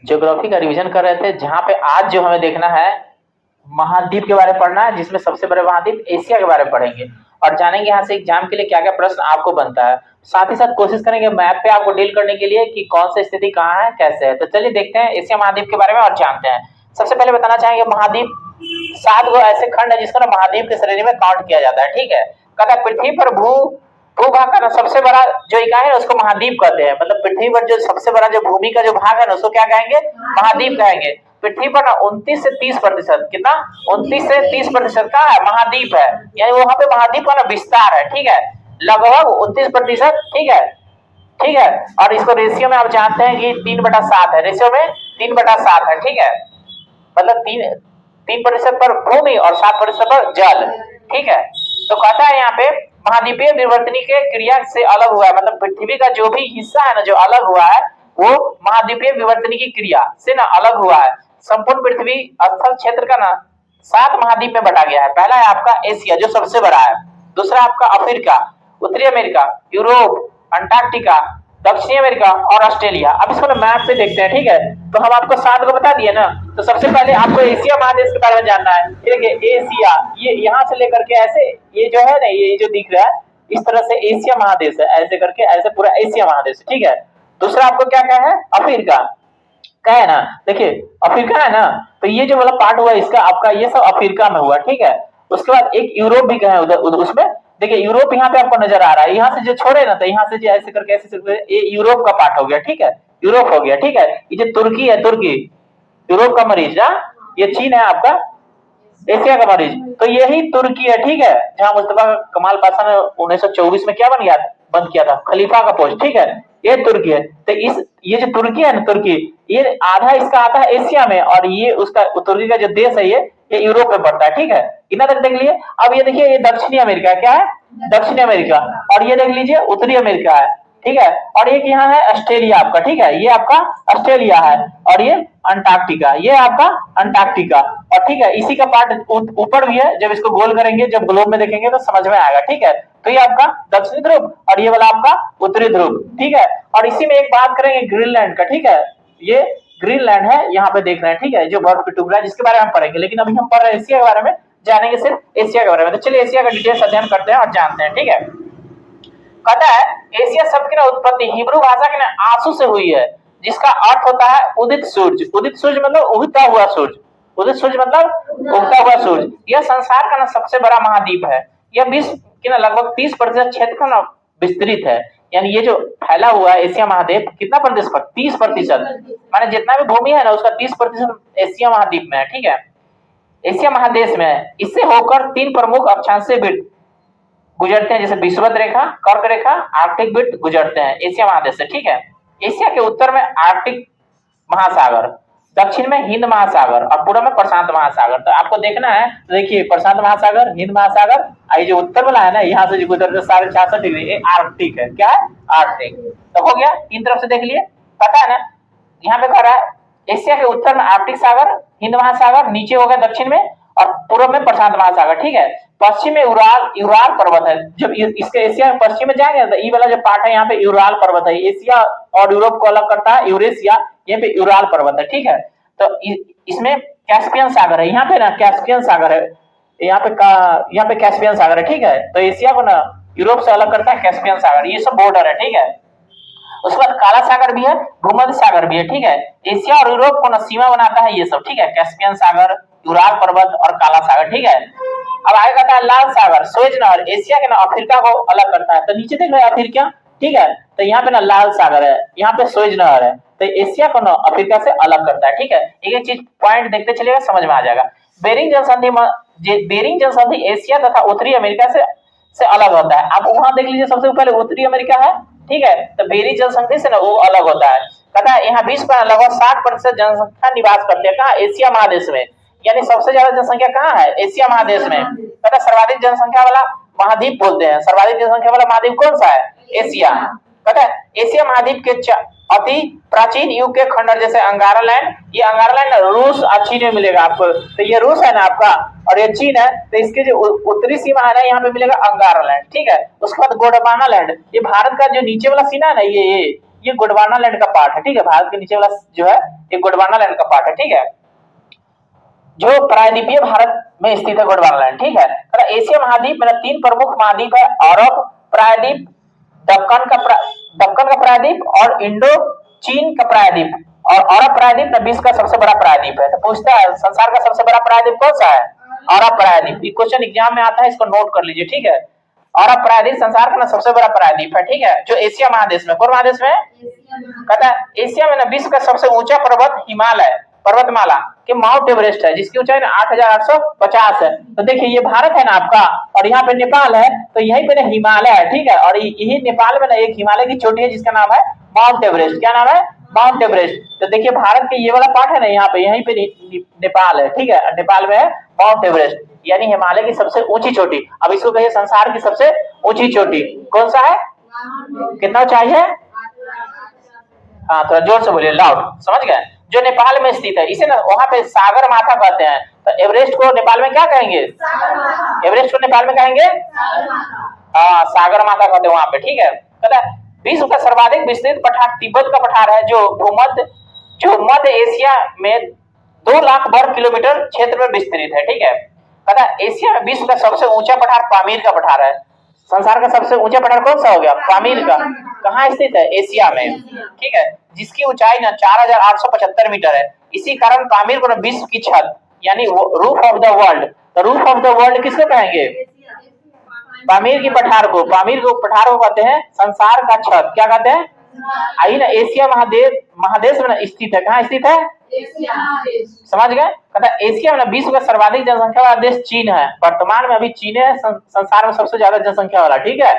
Geography का revision कर रहे थे, जहाँ पे आज जो हमें देखना है महाद्वीप के बारे में पढ़ना है, जिसमें सबसे बड़े महाद्वीप एशिया के बारे में पढ़ेंगे और जानेंगे यहाँ से एग्जाम के लिए क्या क्या प्रश्न आपको बनता है। साथ ही साथ कोशिश करेंगे मैप पे आपको डील करने के लिए कि कौन सी स्थिति कहाँ है, कैसे है। तो चलिए देखते हैं एशिया महाद्वीप के बारे में और जानते हैं। सबसे पहले बताना चाहेंगे महाद्वीप 7 गो ऐसे खंड है जिसको ना महाद्वीप के श्रेणी में काउंट किया जाता है। ठीक है, कहता है पृथ्वी पर भूभाग का ना सबसे बड़ा जो इकाई है उसको महाद्वीप कहते हैं। मतलब पृथ्वी पर जो सबसे बड़ा जो भूमि का जो भाग है ना उसको क्या कहेंगे, महाद्वीप कहेंगे। पृथ्वी पर ना 29 से 30%, कितना 29 से 30% का है महाद्वीप है, यानी वहां पे महाद्वीप का ना विस्तार है। ठीक है, लगभग 29%। ठीक है, ठीक है। और इसको रेशियो में आप जानते हैं कि 3/7 है, रेशियो में 3/7 है। ठीक है, मतलब 3% पर भूमि और 7% पर जल। ठीक है, तो कहता है यहाँ पे महाद्वीपीय विवर्तनी के क्रिया से अलग हुआ है, मतलब पृथ्वी का जो भी हिस्सा है ना जो अलग हुआ है वो महाद्वीपीय विवर्तनी की क्रिया से ना अलग हुआ है। संपूर्ण पृथ्वी स्थल क्षेत्र का ना 7 महाद्वीप में बटा गया है। पहला है आपका एशिया जो सबसे बड़ा है, दूसरा आपका अफ्रीका, उत्तरी अमेरिका, यूरोप, अंटार्कटिका, दक्षिणी अमेरिका और ऑस्ट्रेलिया। अब इसको ना मैप पे देखते हैं। ठीक है, तो हम आपको 7 को बता दिए ना, तो सबसे पहले आपको एशिया महादेश के बारे में जानना है। देखिए एशिया, ये यहाँ से लेकर के ऐसे ये जो है ना ये जो दिख रहा है इस तरह से एशिया महादेश है, ऐसे करके ऐसे पूरा एशिया महादेश। ठीक है, दूसरा आपको क्या क्या है, अफ्रीका का है ना। देखिए अफ्रीका है ना, तो ये जो वाला पार्ट हुआ इसका आपका ये सब अफ्रीका में हुआ। ठीक है, उसके बाद एक यूरोप भी है उधर उसमें। देखिए यूरोप यहाँ पे आपको नजर आ रहा है, यहाँ से जो छोड़े ना तो यहाँ से जो ऐसे करके ये यूरोप का पार्ट हो गया। ठीक है, यूरोप हो गया। ठीक है, ये जो तुर्की है, तुर्की यूरोप का मरीज ना, ये चीन है आपका एशिया का मरीज, तो यही तुर्की है। ठीक है, जहां मुस्तफा कमाल पाशा ने 1924 में क्या बन गया बंद किया था, खलीफा का पोस्ट। ठीक है, ये तुर्की है। तो इस ये जो तुर्की है ना, तुर्की ये आधा इसका आता है एशिया में और ये उसका तुर्की का जो देश है ये यूरोप में पड़ता है। ठीक है, इतना तक देख लिए। अब ये देखिए ये दक्षिणी अमेरिका क्या है, दक्षिणी अमेरिका, और ये देख लीजिए उत्तरी अमेरिका है। ठीक है, और एक यहाँ है ऑस्ट्रेलिया आपका। ठीक है, ये आपका ऑस्ट्रेलिया है, और ये अंटार्कटिका, ये आपका अंटार्कटिका। और ठीक है, इसी का पार्ट ऊपर भी है, जब इसको गोल करेंगे जब ग्लोब में देखेंगे तो समझ में आएगा। ठीक है, तो ये आपका दक्षिणी ध्रुव और ये वाला आपका उत्तरी ध्रुव। ठीक है, और इसी में एक बात करेंगे ग्रीनलैंड का। ठीक है, ये ग्रीनलैंड है, यहाँ पे देख रहे हैं। ठीक है, जो बर्फ की टुकड़ा है जिसके बारे में हम पढ़ेंगे, लेकिन अभी हम पढ़ रहे हैं एशिया के बारे में, जानेंगे सिर्फ एशिया के बारे में। तो चलिए एशिया का डिटेल्स अध्ययन करते हैं और जानते हैं। ठीक है, कहता है एशिया शब्द की ना उत्पत्ति हिब्रू भाषा के ना आंसू से हुई है, जिसका अर्थ होता है उदित सूर्य। उदित सूर्य मतलब उगता हुआ सूर्य, उदित सूर्य मतलब उगता हुआ सूर्य। यह संसार का ना सबसे बड़ा महाद्वीप है। यह विश्व के ना लगभग 30% क्षेत्र का ना विस्तृत है, यानी ये जो फैला हुआ है एशिया महाद्वीप कितना प्रतिशत, 30%, माने जितना भी भूमि है ना उसका 30% एशिया महाद्वीप में है। ठीक है, एशिया महादेश में है। इससे होकर 3 प्रमुख अक्षांशीय वृत्त गुजरते हैं, जैसे विषुवत रेखा, कर्क रेखा, आर्कटिक वृत्त गुजरते हैं एशिया महादेश से। ठीक है, एशिया के उत्तर में आर्कटिक महासागर, दक्षिण में हिंद महासागर और पूर्व में प्रशांत महासागर। तो आपको देखना है, देखिए प्रशांत महासागर, हिंद महासागर, ये जो उत्तर वाला है ना यहाँ से जो गुजरते 66.5 डिग्री, ये आर्कटिक है। क्या है, आर्कटिक। तो हो गया, 3 तरफ से देख लिए, पता है ना। यहाँ पे कह रहा है एशिया के उत्तर में आर्कटिक सागर, हिंद महासागर, नीचे हो गया दक्षिण में, और पूर्व में प्रशांत महासागर। ठीक है, पश्चिम में यूराल पर्वत है। जब इसके एशिया पश्चिम में जाएंगे तो ये वाला जो पार्ट है यहाँ पे यूराल पर्वत है, एशिया और यूरोप को अलग करता है यूरेशिया, यहाँ पे यूराल पर्वत है। ठीक है, तो इसमें कैस्पियन सागर है, यहाँ पे ना कैस्पियन सागर है, यहाँ पे कैस्पियन सागर है। ठीक है, तो एशिया को ना यूरोप से अलग करता है कैस्पियन सागर, ये सब बॉर्डर है। ठीक है, उसके बाद काला सागर भी है, भूमध्य सागर भी है। ठीक है, एशिया और यूरोप को ना सीमा बनाता है ये सब। ठीक है, कैस्पियन सागर, यूराल पर्वत और काला सागर। ठीक है, अब आगे कहता है लाल सागर, सुएज नहर एशिया के ना अफ्रीका को अलग करता है। तो नीचे देख रहे हैं अफ्रीका। ठीक है, तो यहाँ पे ना लाल सागर है, यहाँ पे सुएज नहर है, तो एशिया को ना अफ्रीका से अलग करता है। ठीक है, एक एक चीज पॉइंट देखते चलिएगा, समझ में आ जाएगा। बेरिंग जनसंधि एशिया तथा उत्तरी अमेरिका से अलग होता है। आप वहां देख लीजिए, सबसे पहले उत्तरी अमेरिका है। ठीक है, तो बेरिंग जनसंधि से ना वो अलग होता है। कहता है यहाँ विश्व का लगभग 60% जनसंख्या निवास करते हैं, कहाँ, एशिया महादेश में, यानी सबसे ज्यादा जनसंख्या कहाँ है, एशिया महादेश में। कहता सर्वाधिक जनसंख्या वाला महाद्वीप बोलते हैं, सर्वाधिक जनसंख्या वाला महाद्वीप कौन सा है, एशिया। कहता है एशिया महाद्वीप के अति प्राचीन युग के खंडर जैसे अंगारालैंड, ये अंगारालैंड रूस और चीन में मिलेगा आपको। तो ये रूस है ना आपका और ये चीन है, तो इसके जो उत्तरी सीमा है ना यहाँ पे मिलेगा अंगारालैंड। ठीक है, उसके बाद गोंडवाना लैंड, ये भारत का जो नीचे वाला सीना है ना ये गोंडवाना लैंड का पार्ट है, ठीक है। भारत के नीचे वाला जो है ये गोंडवाना लैंड का पार्ट है, ठीक है, जो प्रायद्वीपीय भारत में स्थित है गोंडवाना लैंड, ठीक है। एशिया महाद्वीप में 3 प्रमुख महाद्वीप है, अरब प्रायद्वीप, दक्कन का प्रायद्वीप और इंडो चीन का प्रायद्वीप। और अरब प्रायद्वीप ना विश्व का सबसे बड़ा प्रायद्वीप है। तो पूछता है संसार का सबसे बड़ा प्रायद्वीप कौन सा है? अरब प्रायद्वीप। ये क्वेश्चन एग्जाम में आता है, इसको नोट कर लीजिए, ठीक है। अरब प्रायद्वीप संसार का ना सबसे बड़ा प्रायद्वीप है, ठीक है, जो एशिया महादेश में, कौन महादेश में? कहता है एशिया में ना विश्व का सबसे ऊंचा पर्वत हिमालय पर्वतमाला के माउंट एवरेस्ट है, जिसकी ऊंचाई 8,850 है। तो देखिए ये भारत है ना आपका, और यहाँ पे नेपाल है, तो यहीं पे ना हिमालय है, ठीक है। और यही नेपाल में ना एक हिमालय की चोटी है जिसका नाम है माउंट एवरेस्ट। क्या नाम है? Mount Everest. तो देखिए भारत के ये वाला पार्ट है ना, यहाँ पे यहीं पे नेपाल है, ठीक है, नेपाल में है माउंट एवरेस्ट, यानी हिमालय की सबसे ऊंची चोटी। अब इसको कहिए संसार की सबसे ऊंची चोटी कौन सा है? कितना ऊंचाई है? हाँ थोड़ा जोर से बोलिए, लाउड, समझ गए? जो नेपाल में स्थित है, इसे ना वहां पे सागर माथा कहते हैं। तो एवरेस्ट को नेपाल में क्या कहेंगे? एवरेस्ट को नेपाल में कहेंगे हाँ सागर माथा कहते हैं वहां पे, ठीक है। कहता है विश्व का सर्वाधिक विस्तृत पठार तिब्बत का पठार है, जो मध्य एशिया में 2 लाख वर्ग किलोमीटर क्षेत्र में विस्तृत है, ठीक है। कहता है एशिया में विश्व का सबसे ऊंचा पठार पामीर का पठार है। संसार का सबसे ऊंचा पठार कौन सा हो गया? पामीर का। कहाँ स्थित है? एशिया में, ठीक है, जिसकी ऊंचाई ना 4,875 मीटर है। इसी कारण पामीर को विश्व की छत यानी रूफ ऑफ द वर्ल्ड, तो रूफ ऑफ द वर्ल्ड किसको कहेंगे? पामीर की पठार को, पामीर को पठार को कहते हैं संसार का छत। क्या कहते हैं? आई ना एशिया महादेश में स्थित है। कहाँ स्थित है? समझ गए? कहता है एशिया में विश्व का सर्वाधिक जनसंख्या वाला देश चीन है। वर्तमान में अभी चीन है संसार में सबसे ज्यादा जनसंख्या वाला, ठीक है।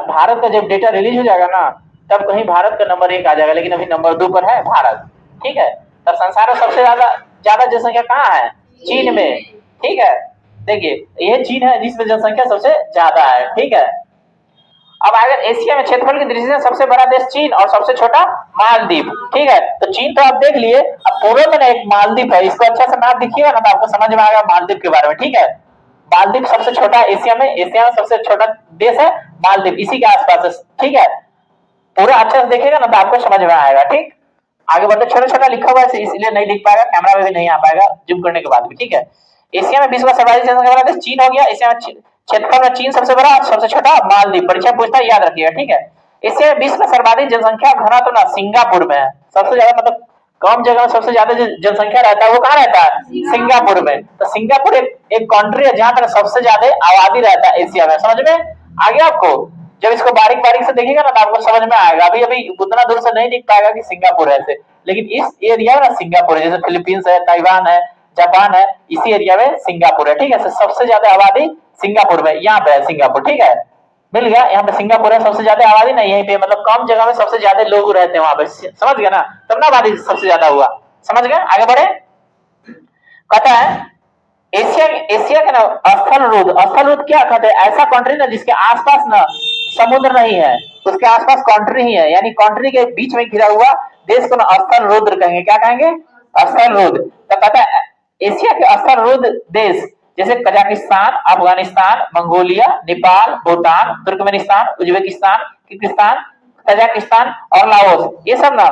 भारत का जब डेटा रिलीज हो जाएगा ना, तब कहीं भारत का नंबर 1 आ जाएगा, लेकिन अभी नंबर 2 पर है भारत, ठीक है। तब संसार में सबसे ज्यादा जनसंख्या कहाँ है? चीन में, ठीक है। देखिए ये चीन है जिसमें जनसंख्या सबसे ज्यादा है, ठीक है। अब अगर एशिया में क्षेत्रफल की दृष्टि से सबसे बड़ा देश चीन और सबसे छोटा मालदीव, ठीक है। तो चीन तो आप देख लिए, अब पूर्व में ना एक मालदीव है, इसको अच्छा से मैप दिखिएगा ना तो आपको समझ में आएगा मालदीव के बारे में, ठीक है। मालदीव सबसे छोटा एशिया में सबसे छोटा देश है मालदीव, इसी के आसपास है, ठीक है। पूरा अच्छे से देखेगा ना तो आपको समझ में आएगा, ठीक। आगे बढ़ते, छोटा छोटा लिखा हुआ है इसलिए नहीं दिख पाएगा, कैमरा में भी नहीं आ पाएगा जूम करने के बाद भी, ठीक है। एशिया में विश्व का सर्वाधिक जनसंख्या वाला देश चीन हो गया। एशिया में क्षेत्रफल में चीन सबसे बड़ा, सबसे छोटा मालदीव। परीक्षा पूछता है, याद रखिएगा, ठीक है। एशिया में विश्व का सर्वाधिक जनसंख्या घनत्व ना सिंगापुर में है, सबसे ज्यादा, मतलब कम जगह में सबसे ज्यादा जनसंख्या रहता है वो कहाँ रहता है? सिंगापुर में। तो सिंगापुर एक कंट्री है जहां पर सबसे ज्यादा आबादी रहता है एशिया में। समझ में आ गया आपको? जब इसको बारीक बारीक से देखिएगा ना तो आपको समझ में आएगा। अभी उतना दूर से नहीं दिख पाएगा कि सिंगापुर है ऐसे, लेकिन इस एरिया में ना सिंगापुर है, जैसे फिलीपींस है, ताइवान है, जापान है, इसी एरिया में सिंगापुर है, ठीक है। सबसे ज्यादा आबादी सिंगापुर में, यहाँ पे है सिंगापुर, ठीक है। मिल गया, यहाँ पे सिंगापुर है, सबसे ज्यादा आबादी नहीं यहीं पे, मतलब कम जगह में सबसे ज्यादा लोग रहते हैं वहां पे, समझ गए ना? तब ना आबादी सबसे ज्यादा हुआ, समझ गए? आगे बढ़े। कहता है एशिया का ना स्थलरुद्ध क्या कहते हैं? ऐसा कंट्री ना जिसके आसपास ना समुद्र नहीं है, उसके आसपास कंट्री ही है, यानी कंट्री के बीच में घिरा हुआ देश को ना स्थलरुद्ध कहेंगे। क्या कहेंगे? स्थलरुद्ध। तो कहता है एशिया के स्थलरुद्ध देश जैसे Kazakhstan, Afghanistan, Mongolia, Nepal, Bhutan, Turkmenistan, Uzbekistan, Kyrgyzstan, Tajikistan और लाओस, ये सब ना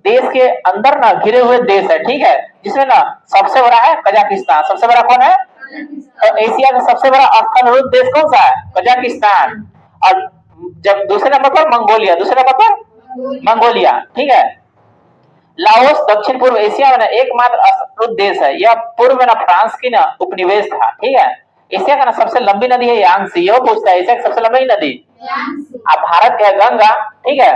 देश के अंदर ना घिरे हुए देश है, ठीक है। जिसमें ना सबसे बड़ा है कजाकिस्तान। सबसे बड़ा कौन है? तो एशिया का सबसे बड़ा स्थलरुद्ध देश कौन सा है? कजाकिस्तान। और जब दूसरे नंबर पर मंगोलिया, मंगोलिया, ठीक है। लाओस दक्षिण पूर्व एशिया में ना एकमात्र स्थलरुद्ध देश है। यह पूर्व में ना फ्रांस की ना उपनिवेश था, ठीक है। एशिया का ना सबसे लंबी नदी है यांगसी। ये पूछता है एशिया की सबसे लंबी नदी, अब भारत के गंगा, ठीक है,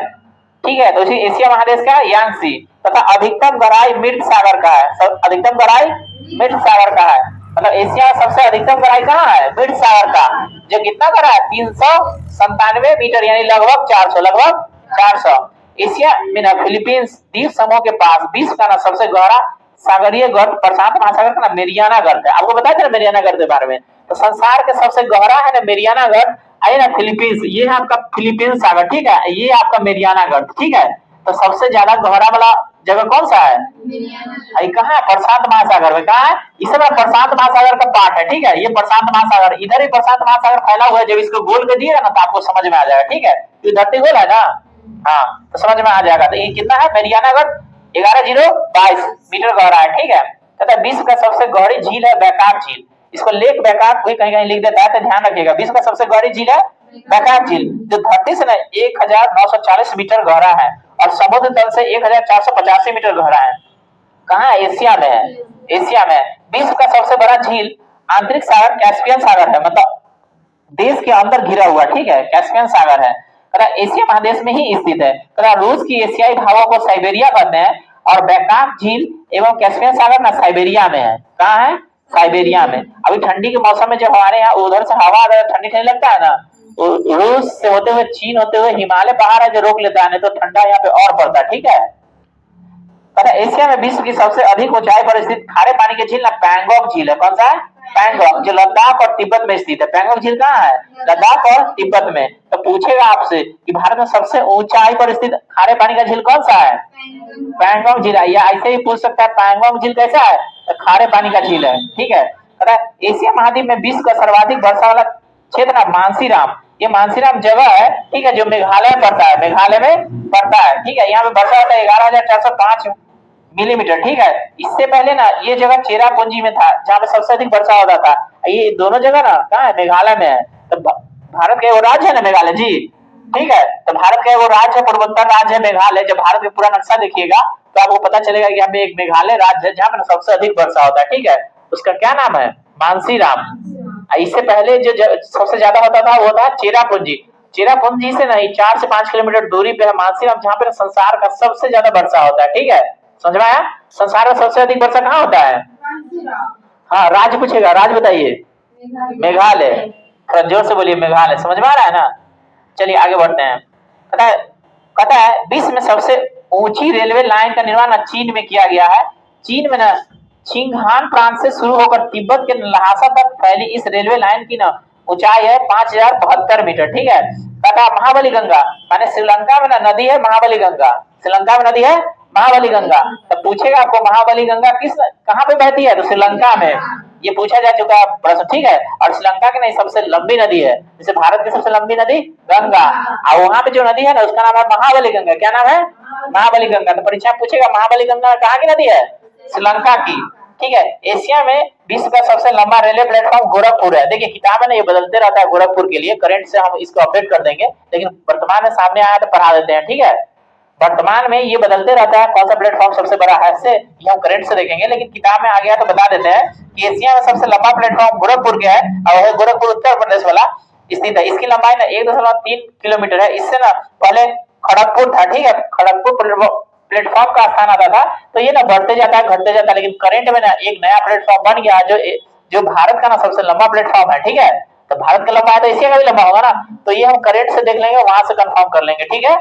ठीक है। तो इसी एशिया महादेश का है यांगसी। तथा अधिकतम गहराई मृत सागर का है, अधिकतम गहराई मृत सागर का है। मतलब एशिया में सबसे अधिकतम गहराई कहाँ है? मृत सागर का, जो कितना गहरा है? 397 मीटर, यानी लगभग 400। एशिया में ना फिलीपींस द्वीप समूह के पास विश्व का ना सबसे गहरा सागरीय गर्त प्रशांत महासागर का ना मेरियाना गर्त है। आपको बताया था मेरियाना गर्त के बारे में। तो संसार के सबसे गहरा है ना मेरियाना गर्त, आइए ना फिलीपींस, ये है आपका फिलीपींस सागर, ठीक है। ये आपका मेरियाना गर्त, ठीक है। तो सबसे ज्यादा गहरा वाला जगह कौन सा है? कहाँ है? प्रशांत महासागर में। कहाँ है? इसे ना प्रशांत महासागर का पार्ट है, ठीक है। ये प्रशांत महासागर, इधर ही प्रशांत महासागर फैला हुआ है। जब इसको गोल कर दिएगा ना तो आपको समझ में आ जाएगा, ठीक है। तो धरती गोल है ना, हाँ, तो समझ में आ जाएगा। तो ये कितना है, मेरियाना गढ़ 11,022 मीटर गहरा है, ठीक है। तथा विश्व का सबसे गहरी झील है बैकाक झील। इसको लेक बैकाक भी कहीं कहीं लिख देता है, तो ध्यान रखिएगा। विश्व का सबसे गहरी झील है बैकाक झील, जो धरती से ना 1940 मीटर गहरा है और समुद्र तल से 1485 मीटर गहरा है। कहाँ है, एशिया में है, एशिया में। विश्व का सबसे बड़ा झील आंतरिक सागर कैस्पियन सागर है, मतलब देश के अंदर घिरा हुआ, ठीक है, कैस्पियन सागर है। एशिया महादेश में ही स्थित है। रूस की एशियाई भागों को साइबेरिया कहते हैं और बैकाक झील एवं कैस्पियन सागर ना साइबेरिया में है। कहाँ है, साइबेरिया में। अभी ठंडी के मौसम में जब हमारे यहाँ उधर से हवा ठंडी ठंडी लगता है ना, रूस से होते हुए चीन होते हुए हिमालय पहाड़ है जो रोक लेता है, नहीं तो ठंडा यहाँ पे और पड़ता है, ठीक है। एशिया में विश्व की सबसे अधिक ऊंचाई पर स्थित खारे पानी की झील ना पैंगोंग झील है। कौन सा है, पैंगोंग, जो लद्दाख और तिब्बत में स्थित है। पैंगोंग झील कहाँ है, लद्दाख और तिब्बत में। तो पूछेगा आपसे कि भारत में सबसे ऊंचाई पर स्थित खारे पानी का झील कौन सा है, पैंगोंग झील है। या ऐसे ही पूछ सकता है पैंगोंग झील कैसा है, तो खारे पानी का झील है, ठीक है। एशिया महाद्वीप में विश्व का सर्वाधिक वर्षा वाला क्षेत्र ना मानसीराम, ये मानसीराम जगह है, ठीक है, जो मेघालय में पड़ता है, मेघालय में पड़ता है, ठीक है। यहाँ पे वर्षा होता है 11,405 मिलीमीटर, ठीक है। इससे पहले ना ये जगह चेरापूंजी में था, जहाँ पे सबसे अधिक वर्षा होता था। ये दोनों जगह ना कहाँ है, मेघालय में है। तो भारत का वो राज्य है ना मेघालय जी, ठीक है। तो भारत का वो राज्य है, पूर्वोत्तर राज्य है मेघालय। जब भारत का पूरा नक्शा देखिएगा तो आपको पता चलेगा कि यहाँ पे एक मेघालय राज्य है जहाँ पे सबसे अधिक वर्षा होता है, ठीक है। उसका क्या नाम है, मानसीराम। इससे पहले जो सबसे ज्यादा होता था वो था चेरापूंजी। चेरापूंजी से नहीं 4 से 5 किलोमीटर दूरी पे है मानसीराम, जहाँ पे संसार का सबसे ज्यादा वर्षा होता है, ठीक है। समझ में आया, संसार में सबसे अधिक वर्षा कहाँ होता है, हाँ, राज्य पूछेगा, राज्य बताइए, मेघालय। थोड़ा जोर से बोलिए, मेघालय। समझ में आ रहा है ना। चलिए आगे बढ़ते हैं। कहता है विश्व में सबसे ऊंची रेलवे लाइन का निर्माण चीन में किया गया है। चीन में ना चिंगहान प्रांत से शुरू होकर तिब्बत के लहासा तक फैली इस रेलवे लाइन की ना ऊंचाई है 5,072 मीटर, ठीक है। कहता महाबली गंगा, माने श्रीलंका में ना नदी है महाबली गंगा, श्रीलंका में नदी है महाबली गंगा। तो पूछेगा आपको महाबली गंगा किस कहाँ पे बहती है, तो श्रीलंका में। ये पूछा जा चुका है प्रश्न, ठीक है। और श्रीलंका की नहीं सबसे लंबी नदी है, जैसे भारत की सबसे लंबी नदी गंगा, और वहां पे जो नदी है ना उसका नाम है महाबली गंगा। क्या नाम है, महाबली गंगा। तो परीक्षा पूछेगा महाबली गंगा कहाँ की नदी है, श्रीलंका की, ठीक है। एशिया में विश्व का सबसे लंबा रेलवे प्लेटफॉर्म गोरखपुर है। देखिए किताब में ना ये बदलते रहता है गोरखपुर के लिए, करंट से हम इसको अपडेट कर देंगे, लेकिन वर्तमान में सामने आया तो पढ़ा देते हैं, ठीक है। वर्तमान में ये बदलते रहता है कौन सा प्लेटफॉर्म सबसे बड़ा है, इससे ये हम करंट से देखेंगे, लेकिन किताब में आ गया तो बता देते हैं कि एशिया में सबसे लंबा प्लेटफॉर्म गोरखपुर का है, और वह गोरखपुर उत्तर प्रदेश वाला स्थित है। इसकी लंबाई ना 1.3 किलोमीटर है। इससे ना पहले खड़गपुर था, ठीक है, खड़गपुर प्लेटफॉर्म का स्थान आता था। तो ये ना बढ़ते जाता है घटते जाता है, लेकिन करंट में ना एक नया प्लेटफॉर्म बन गया जो भारत का ना सबसे लंबा प्लेटफॉर्म है, ठीक है। तो भारत का लंबा है तो एशिया का भी लंबा होगा ना, तो ये हम करंट से देख लेंगे, वहां से कंफर्म कर लेंगे, ठीक है।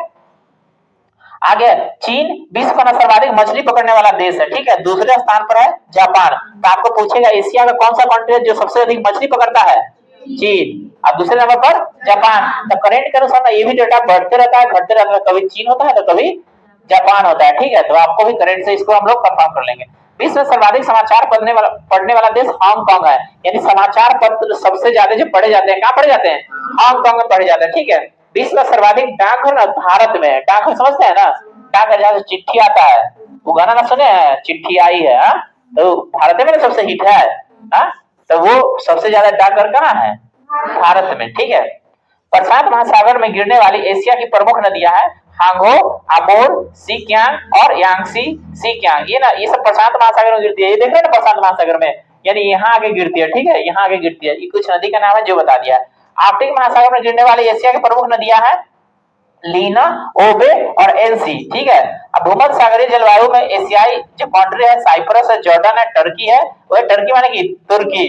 आगे चीन विश्व का सर्वाधिक मछली पकड़ने वाला देश है, ठीक है। दूसरे स्थान पर है जापान। तो आपको पूछेगा एशिया का कौन सा कंट्री है जो सबसे अधिक मछली पकड़ता है, चीन। और दूसरे नंबर पर जापान। तो करंट के अनुसार ये भी डेटा बढ़ते रहता है घटते रहता है, कभी चीन होता है तो कभी जापान होता है, ठीक है। तो आपको भी करंट से इसको हम लोग कंफर्म कर लेंगे। विश्व में सर्वाधिक समाचार पढ़ने वाला देश हांगकांग है, यानी समाचार पत्र सबसे ज्यादा जो पढ़े जाते हैं कहाँ पढ़े जाते हैं, हांगकांग में पढ़े जाते हैं, ठीक है। विश्व का सर्वाधिक डाकघर ना भारत में है। डाकघर समझते हैं ना, डाकघर जहाँ से चिट्ठी आता है, वो गाना ना सुने हैं, चिट्ठी आई है, हा? तो भारत में ना सबसे हिट है, हा? तो वो सबसे ज्यादा डाकघर कहाँ है, भारत में, ठीक है। प्रशांत महासागर में गिरने वाली एशिया की प्रमुख नदियां हैं हांगो, अमोर, सिक्यांग और यांगसी सिक्यांग। ये ना ये सब प्रशांत महासागर में गिरती है। ये देख रहे हैं ना प्रशांत महासागर में, यानी यहाँ आगे गिरती है, ठीक है, यहाँ आगे गिरती है। ये कुछ नदी का नाम है जो बता दिया है। आर्कटिक महासागर में गिरने वाली एशिया की प्रमुख नदियां हैं लीना, ओबे और एलसी, ठीक है। अब भूमध्य सागरीय जलवायु में एशियाई जो कंट्री है साइप्रस है, जॉर्डन है, टर्की है। वो टर्की माने की तुर्की,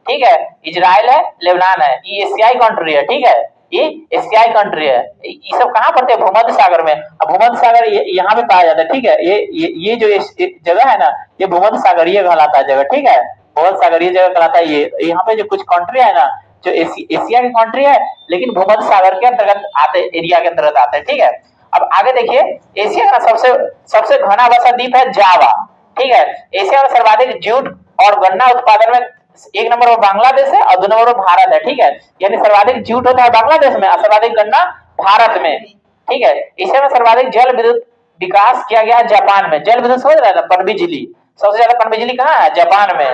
ठीक है, इजराइल है, लेबनान है। ये एशियाई कंट्री है, ठीक है, ये एशियाई कंट्री है। ये सब कहाँ पड़ते हैं, भूमध्य सागर में। अब भूमध्य सागर यहाँ पे पाया जाता है, ठीक है। ये जो जगह है ना, ये भूमध्य सागरीय कहलाता है जगह, ठीक है, भूमध्य सागरीय जगह कहलाता है। ये यहाँ पे जो कुछ कंट्री है ना जो एशिया की कंट्री है, लेकिन भूमध्य सागर के अंतर्गत आते, एरिया के अंतर्गत आते हैं, ठीक है। अब आगे देखिए, एशिया का सबसे घना बसा द्वीप है जावा, ठीक है। एशिया में सर्वाधिक जूट और गन्ना उत्पादन में 1 नंबर पर बांग्लादेश है और 2 नंबर पर भारत है, ठीक है। यानी सर्वाधिक जूट होता है बांग्लादेश में और सर्वाधिक गन्ना भारत में। ठीक है। एशिया में सर्वाधिक जल विद्युत विकास किया गया है जापान में। जल विद्युत समझ रहा है ना, पनबिजली, सबसे ज्यादा पनबिजली कहाँ है? जापान में।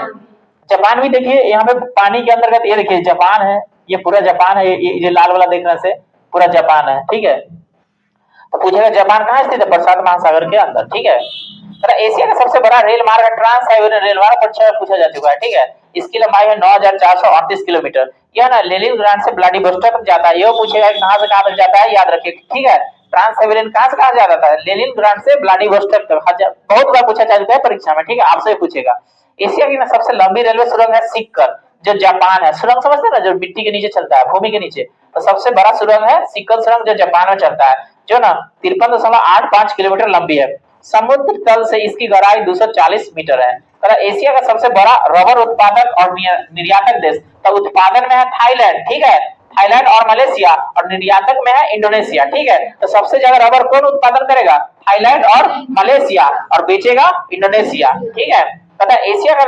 जापान भी देखिए यहाँ पे पानी के अंतर्गत, ये देखिए जापान है, ये पूरा जापान है, ये लाल वाला देखने से पूरा जापान है, ठीक है। तो पूछेगा जापान कहाँ स्थित है? प्रशांत महासागर के अंदर, ठीक है। तो एशिया का सबसे बड़ा रेल मार्ग ट्रांस साइबेरियन रेल मार्ग परीक्षा में पूछा जा चुका है, ठीक है। इसकी लंबाई है 9438 किलोमीटर। यह ना लेनिनग्राड से व्लादिवोस्टोक तक जाता है। यह पूछेगा कहाँ से कहाँ तक जाता है, याद रखिए, ठीक है। ट्रांस साइबेरियन कहाँ से कहाँ जाता है? लेनिनग्राड से व्लादिवोस्टोक तक। बहुत बार पूछा जा चुका है परीक्षा में, ठीक है, आपसे पूछेगा। एशिया की ना सबसे लंबी रेलवे सुरंग है सिक्कर, जो जापान है। सुरंग समझते हैं ना, जो मिट्टी के नीचे चलता है, भूमि के नीचे। तो सबसे बड़ा सुरंग है सिक्कर सुरंग, जो जापान में चलता है, जो ना 53.85 किलोमीटर लंबी है। समुद्र तल से इसकी गहराई 240 मीटर है। तो एशिया का सबसे बड़ा रबर उत्पादक और निर्यातक देश, तो उत्पादन में है थाईलैंड, ठीक है, थाईलैंड और मलेशिया, और निर्यातक में है इंडोनेशिया, ठीक है। तो सबसे ज्यादा रबर कौन उत्पादन करेगा? थाईलैंड और मलेशिया, और बेचेगा इंडोनेशिया, ठीक है। तथा एशिया का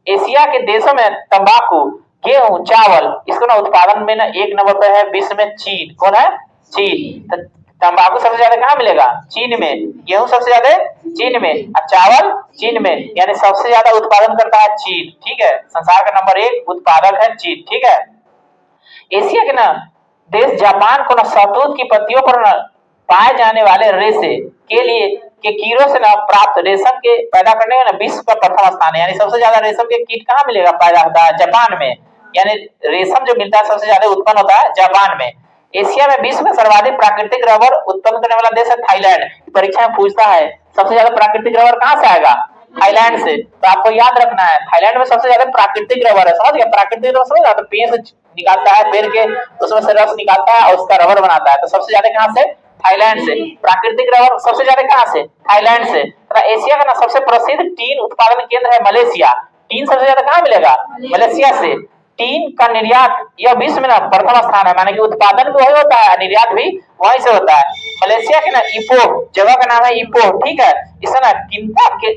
एशिया के देशों में तंबाकू, गेहूं, चावल, इसको ना उत्पादन में ना 1 नंबर पे है विश्व में चीन। कौन है? चीन। तंबाकू सबसे ज्यादा कहाँ मिलेगा? चीन में। गेहूं सबसे ज्यादा चीन में, और चावल चीन में, यानी सबसे ज्यादा उत्पादन करता है चीन, ठीक है। संसार का नंबर 1 उत्पादक है चीन, ठीक है। एशिया के ना देश जापान को ना शहतूत की पत्तियों पर ना पाए जाने वाले रेशे के लिए के कीड़ों से ना प्राप्त रेशम के पैदा करने में ना विश्व का प्रथम स्थान है। यानी सबसे ज्यादा रेशम के कीट कहाँ मिलेगा? पैदा होता है जापान में। यानी रेशम जो मिलता है सबसे ज्यादा उत्पन्न होता है जापान में। एशिया में विश्व में सर्वाधिक प्राकृतिक रबर उत्पन्न करने वाला देश है थाईलैंड। परीक्षा में पूछता है सबसे ज्यादा प्राकृतिक रबर कहाँ से आएगा? थाईलैंड से। तो आपको याद रखना है थाईलैंड में सबसे ज्यादा प्राकृतिक रबर है, समझ गया? प्राकृतिक रबर समझ, तो पेड़ से निकालता है, पेड़ के उसमें से रस निकालता है और उसका रबर बनाता है। तो सबसे ज्यादा कहाँ से? थाईलैंड से। प्राकृतिक रबर सबसे ज्यादा कहाँ से? थाईलैंड से। तथा एशिया का ना सबसे प्रसिद्ध टीन उत्पादन केंद्र है मलेशिया। टीन सबसे ज्यादा कहाँ मिलेगा? मलेशिया से। टीन का निर्यात यह विश्व में ना प्रथम स्थान है, माने कि उत्पादन भी वही होता है, निर्यात भी वहीं से होता है। मलेशिया के ना इपोह जगह का नाम है, इपोह, ठीक है। इसे ना किंता के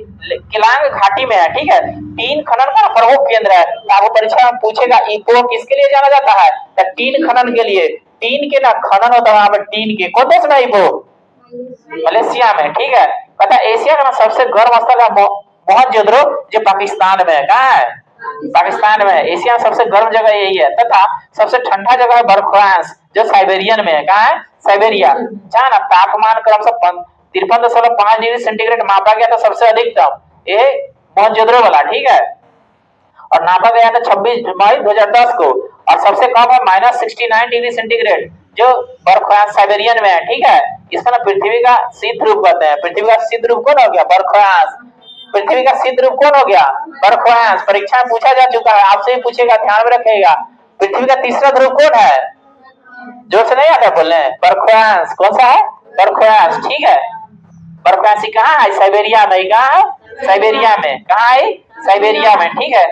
किलांग घाटी में है, ठीक है। टीन खनन का प्रमुख केंद्र है। तो आपको परीक्षा में पूछेगा इपोह किसके लिए जाना जाता है? तो टीन खनन के लिए। टीन के ना खनन होता है वहां पर, टीन के। कौन देश में इपोह? मलेशिया में, ठीक है। पता एशिया का ना सबसे गर्म स्थल है मोहनजोदड़ो, जो पाकिस्तान में है। कहाँ है? पाकिस्तान में। एशिया में सबसे गर्म जगह यही है। तथा सबसे ठंडा जगह है बर्खलांस, जो साइबेरियन में है। कहाँ है? साइबेरिया। जहाँ ना तापमान क्रमशः 53.5 डिग्री सेंटीग्रेड मापा गया था सबसे अधिकतम, ये मोहनजोदड़ो वाला, ठीक है। और नापा गया था 26 मई 2010 को। और सबसे कम है -69 डिग्री सेंटीग्रेड, जो बर्खलांस साइबेरियन में है, ठीक है। इसको ना पृथ्वी का शीत रूप कहते हैं। पृथ्वी का शीत रूप कौन हो गया? बर्खलांस। पृथ्वी का शीत रूप कौन हो गया? बर्खलांस। परीक्षा में पूछा जा चुका है, आपसे ही पूछेगा, ध्यान में रखिएगा। पृथ्वी का तीसरा ध्रुव कौन है? जोर से नहीं आता बोलने। बर्खलांस। कौन सा है? बर्खलांस, ठीक है। बर्खलांस कहाँ है? साइबेरिया में। कहाँ है? साइबेरिया में। कहाँ है? साइबेरिया में, ठीक है।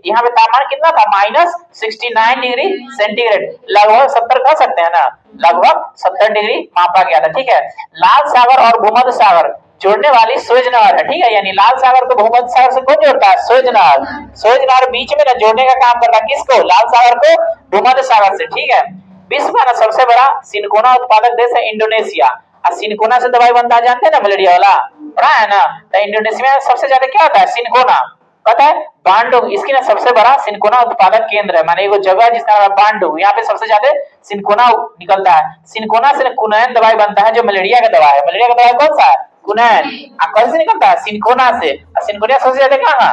यहाँ पे तापमान कितना था? -69 डिग्री सेंटीग्रेड, लगभग 70 कह सकते हैं ना, लगभग 70 डिग्री मापा गया था, ठीक है। लाल सागर और भूमध्य सागर जोड़ने वाली सुएज नहर है, ठीक है। यानी लाल सागर को भूमध्य सागर से कौन जोड़ता है? सुएज नहर। सुएज नहर बीच में ना जोड़ने का काम करता है, किसको? लाल सागर को भूमध्य सागर से, ठीक है। विश्व का सबसे बड़ा सिनकोना उत्पादक देश है इंडोनेशिया। और सिनकोना से दवाई बनता है, जानते हैं ना, मलेरिया वाला, पढ़ा है ना। तो इंडोनेशिया में सबसे ज्यादा क्या होता है? सिनकोना। पता है? बांडुंग इसकी ना सबसे बड़ा सिनकोना उत्पादक केंद्र है, माने वो जगह जिसका नाम बांडुंग, यहाँ पे सबसे ज्यादा सिनकोना निकलता है। सिनकोना से कुनैन दवाई बनता है, जो मलेरिया का दवा है। मलेरिया का दवाई कौन सा है? कुनैन। कौन से निकलता है? सिनकोना से। और सिनकोना सबसे ज्यादा कहाँ?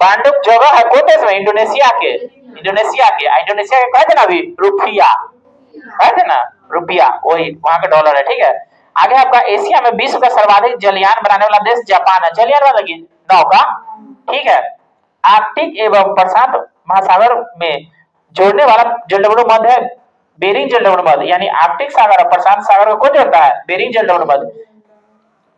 बांडुंग जगह है कौन देश में? इंडोनेशिया के। इंडोनेशिया के कहते ना अभी रुपया, कहते ना रुपया, वही वहां का डॉलर है, ठीक है। आगे आपका एशिया में विश्व का सर्वाधिक जलयान बनाने वाला देश जापान है। जलयान वाला नौका, ठीक है। आर्कटिक एवं प्रशांत महासागर में जोड़ने वाला जलडमरू मध्य है बेरिंग जलडमरू मध्य। यानी आर्कटिक सागर और प्रशांत सागर को कौन जोड़ता है? बेरिंग जलडमरू मध्य।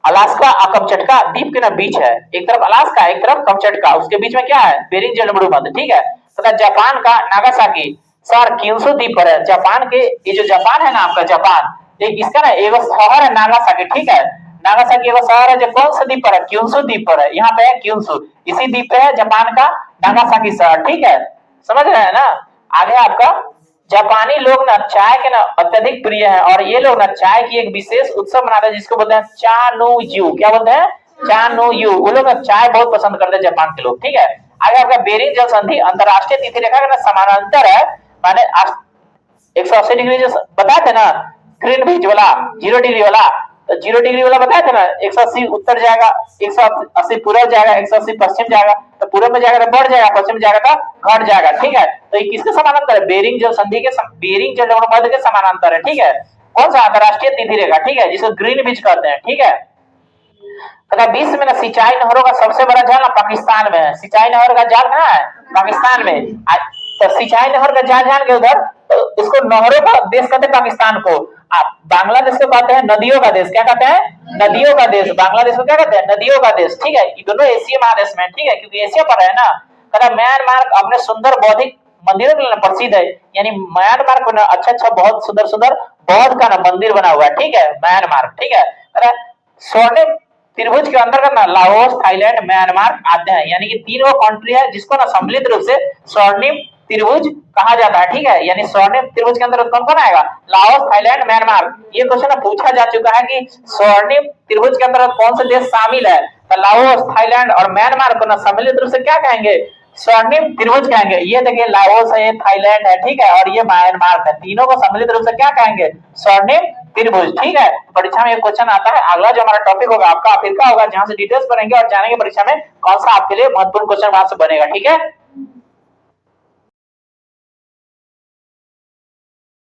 अलास्का और कमचटका द्वीप के ना बीच है, एक तरफ अलास्का एक तरफ कमचटका, उसके बीच में क्या है? बेरिंग जलडमरू मध्य, ठीक है। तथा जापान का नागासाकी शहर क्यूशु द्वीप पर है। जापान के ये जो जापान है ना आपका, जापान एक इसका ना एक शहर है नागासाकी, ठीक है। नागासाकी एक शहर है जो कौन सा द्वीप पर है? क्यूशु द्वीप पर है। यहाँ पे है क्यूशु, इसी द्वीप पे है जापान का नागासाकी शहर, ठीक है। समझ रहे हैं ना। आगे आपका जापानी लोग ना चाय के ना अत्यधिक प्रिय है और ये लोग ना चाय की एक विशेष उत्सव मनाते हैं जिसको बोलते हैं चा नो यू। क्या बोलते हैं? चा नो यू। वो लोग ना चाय बहुत पसंद करते हैं जापान के लोग। ठीक है, आगे आपका बेरिंग जल संधि अंतरराष्ट्रीय तिथि रेखा का ना समानांतर है, माने 180 डिग्री जो बताए थे ना, ग्रीनविच वाला 0 डिग्री वाला, तो 0 डिग्री वाला बताया था ना, 180 उत्तर जाएगा, 180 पूरब जाएगा, 180 पश्चिम जाएगा, तो पूरब में जाएगा तो बढ़ जाएगा, पश्चिम में जाएगा तो घट जाएगा। ठीक है, तो ये किसके समानांतर है? बेरिंग जल संधि के बेरिंग जल मध्य के समानांतर है। ठीक है, कौन सा? अंतरराष्ट्रीय तिथि रेखा। ठीक है, जिसको ग्रीनविच कहते हैं। ठीक है, तथा विश्व में ना सिंचाई नहरों का सबसे बड़ा जाल ना पाकिस्तान में है। सिंचाई नहर का जाल कहाँ है? पाकिस्तान में। तो सिंचाई नहर का जाल जान के उधर, तो इसको नहरों का देश कहते हैं पाकिस्तान को। आप बांग्लादेश को कहते हैं नदियों का देश। क्या कहते हैं? नदियों का देश। बांग्लादेश को क्या कहते हैं? नदियों का देश। ठीक है, ये दोनों एशिया महादेश में। ठीक है, क्योंकि एशिया पर है ना। तथा म्यांमार अपने सुंदर बौद्धिक मंदिरों के लिए प्रसिद्ध है, यानी म्यांमार को ना अच्छा बहुत सुंदर सुंदर बौद्ध का ना मंदिर बना हुआ है। ठीक है, म्यांमार। ठीक है, स्वर्णिम त्रिभुज के अंतर्गत ना लाओस, थाईलैंड, म्यांमार आते हैं, यानी कि तीन वो कंट्री है जिसको ना सम्मिलित रूप से स्वर्णिम त्रिभुज कहा जाता है। ठीक है, यानी स्वर्णिम त्रिभुज के अंतर्गत कौन कौन आएगा? Laos, Thailand, Myanmar. ये क्वेश्चन पूछा जा चुका है कि स्वर्णिम त्रिभुज के अंतर्गत कौन से देश शामिल है, तो लाओस, थाईलैंड और म्यांमार को ना सम्मिलित रूप से क्या कहेंगे? स्वर्णिम त्रिभुज कहेंगे। ये देखिए लाओस है, थाईलैंड है, ठीक है, और ये म्यांमार है, तीनों को सम्मिलित रूप से क्या कहेंगे? स्वर्णिम त्रिभुज। ठीक है, परीक्षा में एक क्वेश्चन आता है। अगला जो हमारा टॉपिक होगा आपका अफ्रीका होगा, जहां से डिटेल्स पढ़ेंगे और जानेंगे परीक्षा में कौन सा आपके लिए महत्वपूर्ण क्वेश्चन वहां से बनेगा। ठीक है।